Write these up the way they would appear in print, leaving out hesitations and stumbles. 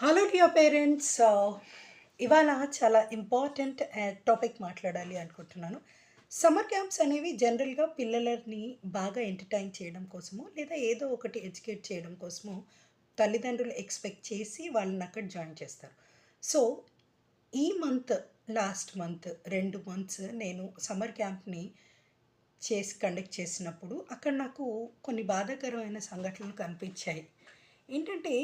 Hello dear parents. ఇవాళ చాలా important topic మాట్లాడాలి అనుకుంటున్నాను. సమ్మర్ క్యాంప్స్ అనేవి జనరల్‌గా పిల్లలని బాగా ఎంటర్‌టైన్ చేయడం కోసమో, లేదా ఏదో ఒకటి ఎడ్యుకేట్ చేయడం కోసమో తల్లిదండ్రులు ఎక్స్‌పెక్ట్ చేసి వాళ్ళని అక్కడ జాయిన్ చేస్తారు. సో, ఈ మంత్ లాస్ట్ మంత్ 2 మంత్స్ నేను సమ్మర్ క్యాంప్‌ని కండక్ట్ చేసినప్పుడు అక్కడ నాకు కొన్ని బాధాకరమైన సంఘటనలు కనిపించాయి. ఏంటంటే,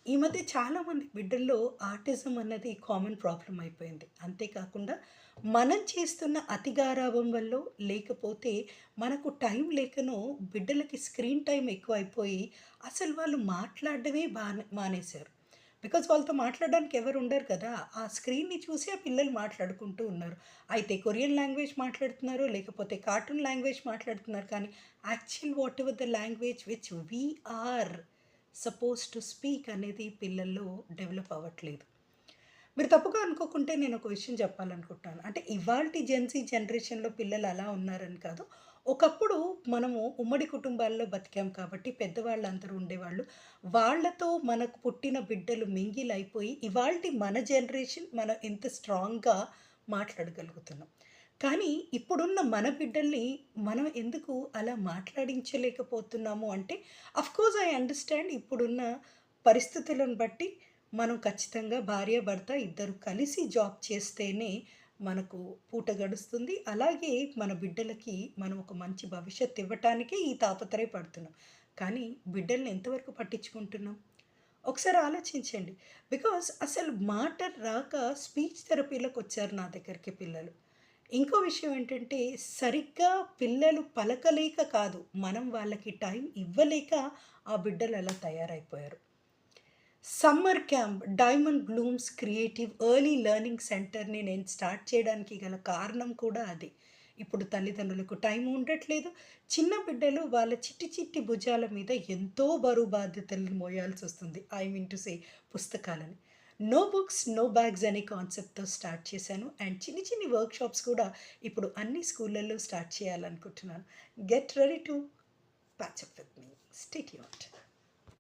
ఈ మధ్య చాలామంది బిడ్డల్లో ఆటిజం అన్నది కామన్ ప్రాబ్లమ్ అయిపోయింది. అంతేకాకుండా మనం చేస్తున్న అతి గారాబం వల్లో, లేకపోతే మనకు టైం లేకనో బిడ్డలకి స్క్రీన్ టైమ్ ఎక్కువైపోయి అసలు వాళ్ళు మాట్లాడడమే మానేశారు. బికాజ్ వాళ్ళతో మాట్లాడడానికి ఎవరు ఉండరు కదా! ఆ స్క్రీన్‌ని చూసి ఆ పిల్లలు మాట్లాడుకుంటూ ఉన్నారు. అయితే కొరియన్ లాంగ్వేజ్ మాట్లాడుతున్నారు, లేకపోతే కార్టూన్ లాంగ్వేజ్ మాట్లాడుతున్నారు. కానీ actual whatever the language which we are supposed to speak అనేది పిల్లల్లో డెవలప్ అవ్వట్లేదు. మీరు తప్పుగా అనుకోకుంటే నేను ఒక విషయం చెప్పాలనుకుంటున్నాను. అంటే ఇవాల్టి జెన్‌జీ జనరేషన్‌లో పిల్లలు అలా ఉన్నారని కాదు. ఒకప్పుడు మనము ఉమ్మడి కుటుంబాల్లో బతికాం కాబట్టి పెద్దవాళ్ళందరూ ఉండేవాళ్ళు. వాళ్ళతో మనకు పుట్టిన బిడ్డలు మింగిల్ అయిపోయి ఇవాల్టి మన జనరేషన్ మనం ఇంత స్ట్రాంగ్‌గా మాట్లాడగలుగుతున్నాం. కానీ ఇప్పుడున్న మన బిడ్డల్ని మనం ఎందుకు అలా మాట్లాడించలేకపోతున్నాము అంటే, ఆఫ్‌కోర్స్ ఐ అండర్‌స్టాండ్ ఇప్పుడున్న పరిస్థితులను బట్టి మనం ఖచ్చితంగా భార్యాభర్త ఇద్దరు కలిసి జాబ్ చేస్తేనే మనకు పూట గడుస్తుంది. అలాగే మన బిడ్డలకి మనం ఒక మంచి భవిష్యత్తు ఇవ్వటానికే ఈ తాపత్రయపడుతున్నాం. కానీ బిడ్డల్ని ఎంతవరకు పట్టించుకుంటున్నాం? ఒకసారి ఆలోచించండి. బికాజ్ అసలు మాట రాక స్పీచ్ థెరపీలకొచ్చారు నా దగ్గరికి పిల్లలు. ఇంకో విషయం ఏంటంటే, సరిగ్గా పిల్లలు పలకలేక కాదు, మనం వాళ్ళకి టైం ఇవ్వలేక ఆ బిడ్డలు అలా తయారైపోయారు. Summer camp diamond blooms creative early learning సెంటర్‌ని నేను స్టార్ట్ చేయడానికి గల కారణం కూడా అదే. ఇప్పుడు తల్లిదండ్రులకు టైం ఉండట్లేదు. చిన్న బిడ్డలు వాళ్ళ చిట్టి చిట్టి భుజాల మీద ఎంతో బరువు బాధ్యతలను మోయాల్సొస్తుంది. ఐ మీన్ టు సే పుస్తకాలని. నో బుక్స్, నో బ్యాగ్స్ అనే కాన్సెప్ట్‌తో స్టార్ట్ చేశాను. అండ్ చిన్ని చిన్ని వర్క్‌షాప్స్ కూడా ఇప్పుడు అన్ని స్కూళ్ళల్లో స్టార్ట్ చేయాలనుకుంటున్నాను. Get ready to patch up with me. Stay tuned.